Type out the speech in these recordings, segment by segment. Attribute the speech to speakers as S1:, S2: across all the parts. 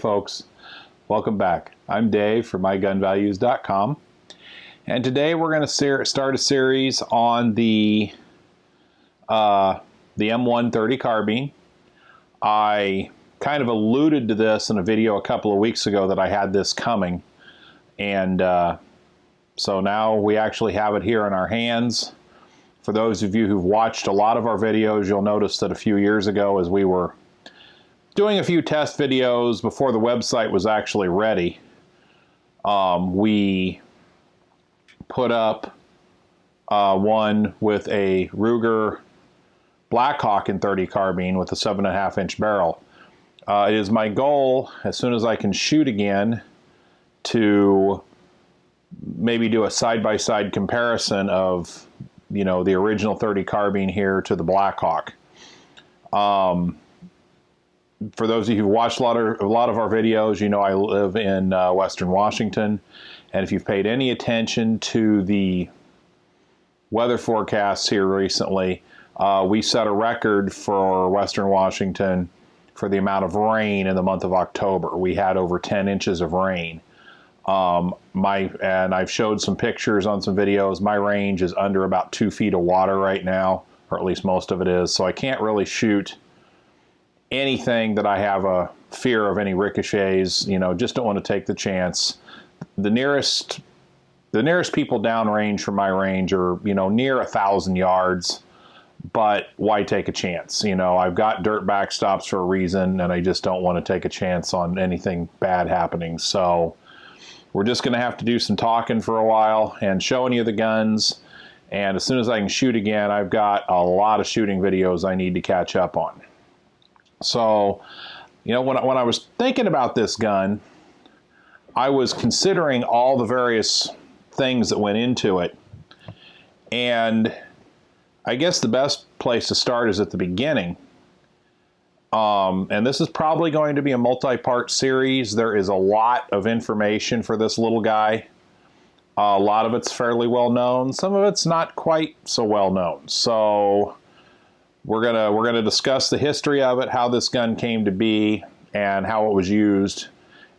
S1: folks, welcome back. I'm Dave from MyGunValues.com, and today we're going to start a series on the M130 carbine. I kind of alluded to this in a video a couple of weeks ago that I had this coming, and so now we actually have it here in our hands. For those of you who've watched a lot of our videos, you'll notice that a few years ago, as we were doing a few test videos before the website was actually ready, we put up one with a Ruger Blackhawk in .30 carbine with a 7.5 inch barrel. It is my goal, as soon as I can shoot again, to maybe do a side-by-side comparison of, you know, the original .30 carbine here to the Blackhawk. For those of you who watched a lot of our videos, you know I live in Western Washington, and if you've paid any attention to the weather forecasts here recently, we set a record for Western Washington for the amount of rain in the month of October. We had over 10 inches of rain. And I've showed some pictures on some videos. My range is under about 2 feet of water right now, or at least most of it is, so I can't really shoot anything that I have a fear of any ricochets. You know, just don't want to take the chance. The nearest people downrange from my range are, you know, near 1,000 yards, but why take a chance? You know, I've got dirt backstops for a reason, and I just don't want to take a chance on anything bad happening. So we're just going to have to do some talking for a while and showing you the guns. And as soon as I can shoot again, I've got a lot of shooting videos I need to catch up on. So, you know, when I was thinking about this gun, I was considering all the various things that went into it. And I guess the best place to start is at the beginning. And this is probably going to be a multi-part series. There is a lot of information for this little guy. A lot of it's fairly well known. Some of it's not quite so well known. So we're gonna discuss the history of it, how this gun came to be, and how it was used.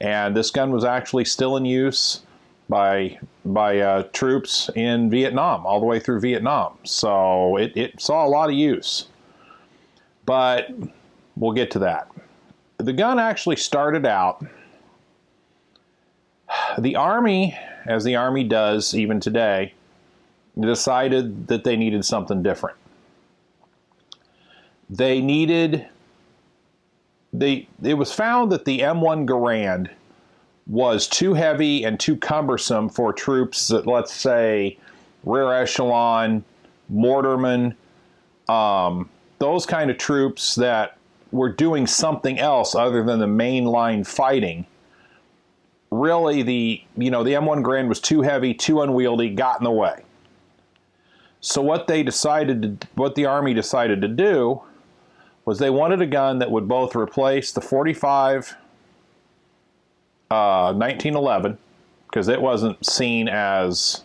S1: And this gun was actually still in use by troops in Vietnam, all the way through Vietnam. So it saw a lot of use. But we'll get to that. The gun actually started out, the Army, as the Army does even today, decided that they needed something different. It was found that the M1 Garand was too heavy and too cumbersome for troops that, let's say, rear echelon, mortarmen, those kind of troops that were doing something else other than the main line fighting. Really, the M1 Garand was too heavy, too unwieldy, got in the way. So what the Army decided to do was they wanted a gun that would both replace the 45 1911, because it wasn't seen as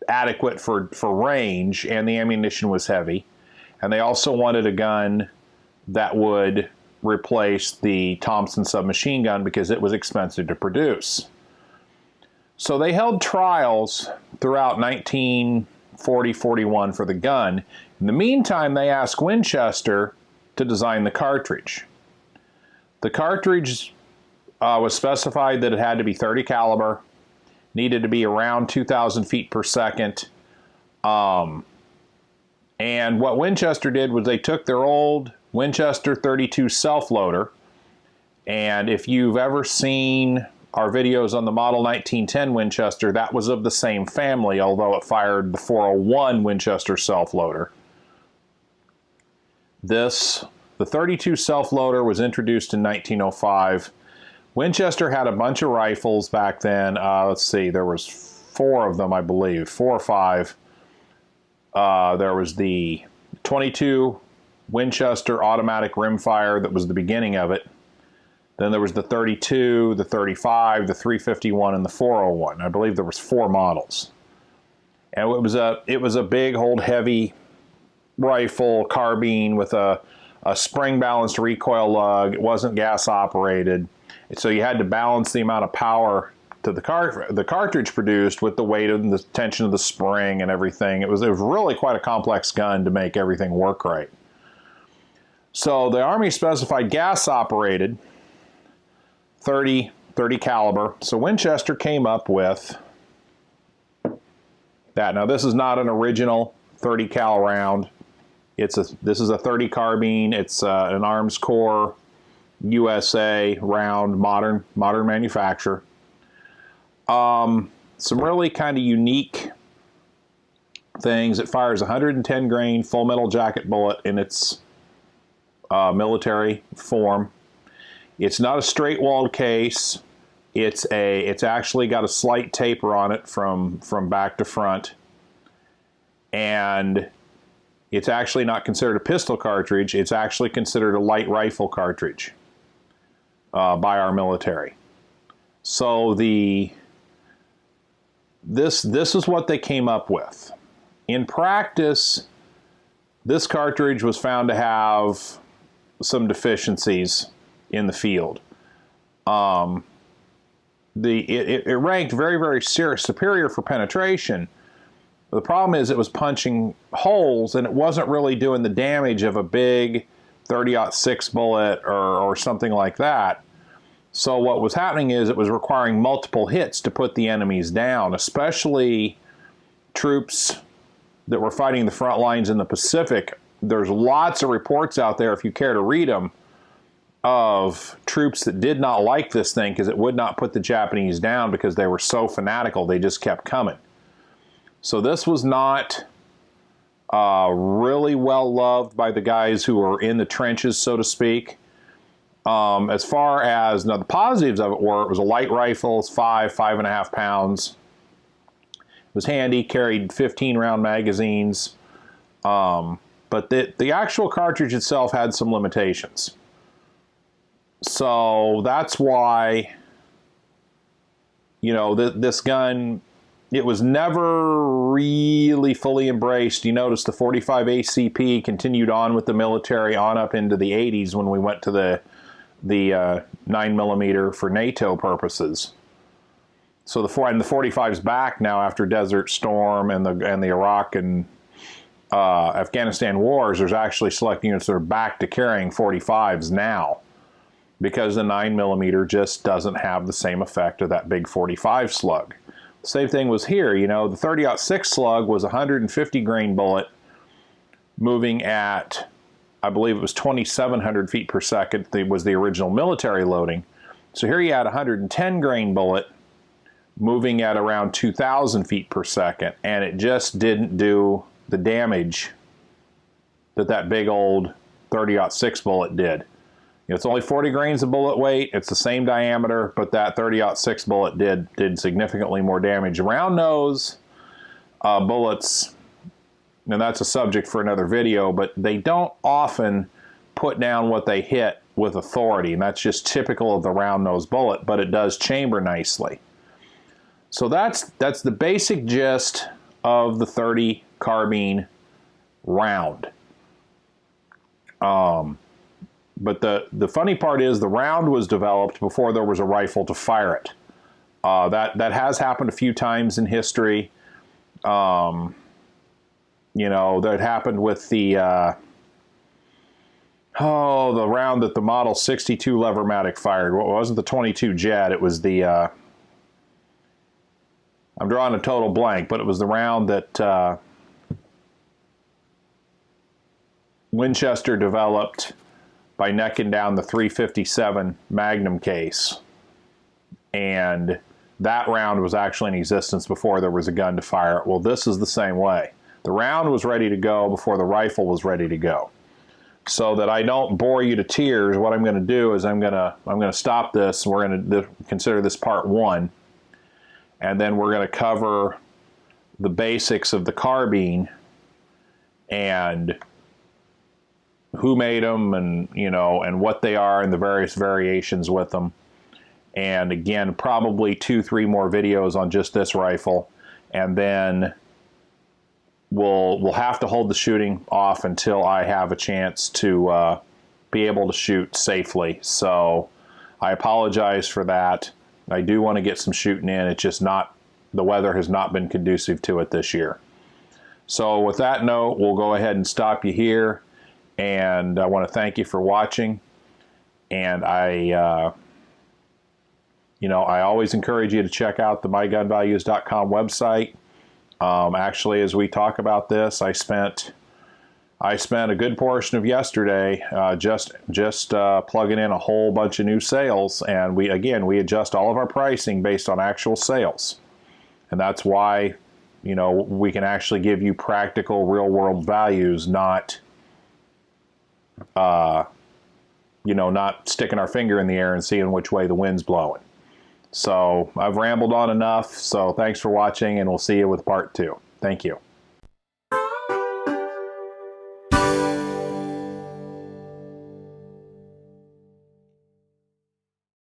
S1: adequate for range, and the ammunition was heavy. And they also wanted a gun that would replace the Thompson submachine gun because it was expensive to produce. So they held trials throughout 1940-41 for the gun. In the meantime, they asked Winchester to design the cartridge. The cartridge was specified that it had to be .30 caliber, needed to be around 2,000 feet per second. And what Winchester did was they took their old Winchester 32 self-loader, and if you've ever seen our videos on the Model 1910 Winchester, that was of the same family, although it fired the 401 Winchester self-loader. The 32 self-loader was introduced in 1905. Winchester had a bunch of rifles back then. Let's see, there was 4 of them, I believe, 4 or 5. There was the 22 Winchester automatic rimfire that was the beginning of it. Then there was the 32, the 35, the 351, and the 401. I believe there was 4 models. And it was a big, old, heavy rifle carbine with a a spring-balanced recoil lug. It wasn't gas-operated. So you had to balance the amount of power to the cartridge produced with the weight and the tension of the spring and everything. It was really quite a complex gun to make everything work right. So the Army specified gas-operated 30 caliber. So Winchester came up with that. Now this is not an original 30 cal round. This is a 30 carbine. It's an Arms Corps USA round, modern manufacture. Some really kind of unique things. It fires 110 grain full metal jacket bullet in its military form. It's not a straight walled case. It's actually got a slight taper on it from back to front, and it's actually not considered a pistol cartridge. It's actually considered a light rifle cartridge by our military. So this is what they came up with. In practice, this cartridge was found to have some deficiencies in the field. It ranked very, very superior for penetration. The problem is it was punching holes, and it wasn't really doing the damage of a big 30-06 bullet or something like that. So what was happening is it was requiring multiple hits to put the enemies down, especially troops that were fighting the front lines in the Pacific. There's lots of reports out there, if you care to read them, of troops that did not like this thing because it would not put the Japanese down because they were so fanatical, they just kept coming. So this was not really well loved by the guys who were in the trenches, so to speak. As far as, now the positives of it were, it was a light rifle, it's 5.5 pounds. It was handy, carried 15 round magazines. But the actual cartridge itself had some limitations. So that's why, you know, this gun, it was never really fully embraced. You notice the 45 ACP continued on with the military on up into the 80s when we went to the 9mm for NATO purposes. So the 45's back now after Desert Storm and the Iraq and Afghanistan wars. There's actually select units that are back to carrying 45s now, because the 9mm just doesn't have the same effect of that big 45 slug. Same thing was here. You know, the 30-06 slug was a 150 grain bullet moving at, I believe it was 2,700 feet per second. It was the original military loading. So here you had a 110 grain bullet moving at around 2,000 feet per second, and it just didn't do the damage that big old 30-06 bullet did. It's only 40 grains of bullet weight. It's the same diameter, but that 30-06 bullet did significantly more damage. Round nose bullets, and that's a subject for another video, but they don't often put down what they hit with authority, and that's just typical of the round nose bullet, but it does chamber nicely. So that's the basic gist of the 30 carbine round. But the funny part is the round was developed before there was a rifle to fire it. That has happened a few times in history. You know, that happened with the round that the Model 62 Levermatic fired. Well, it wasn't the 22 Jet, it was the I'm drawing a total blank, but it was the round that Winchester developed by necking down the 357 Magnum case. And that round was actually in existence before there was a gun to fire it. Well, this is the same way. The round was ready to go before the rifle was ready to go. So that I don't bore you to tears, what I'm going to do is I'm going to stop this. We're going to consider this part 1. And then we're going to cover the basics of the carbine and who made them, and you know, and what they are, and the various variations with them. And again, probably 2-3 more videos on just this rifle, and then we'll have to hold the shooting off until I have a chance to be able to shoot safely. So I apologize for that. I do want to get some shooting in. It's just not, the weather has not been conducive to it this year. So with that note, we'll go ahead and stop you here. And I want to thank you for watching. And I always encourage you to check out the MyGunValues.com website. Actually, as we talk about this, I spent a good portion of yesterday just plugging in a whole bunch of new sales, and we adjust all of our pricing based on actual sales, and that's why we can actually give you practical, real-world values, not not sticking our finger in the air and seeing which way the wind's blowing. So I've rambled on enough. So thanks for watching, and we'll see you with part 2. Thank you.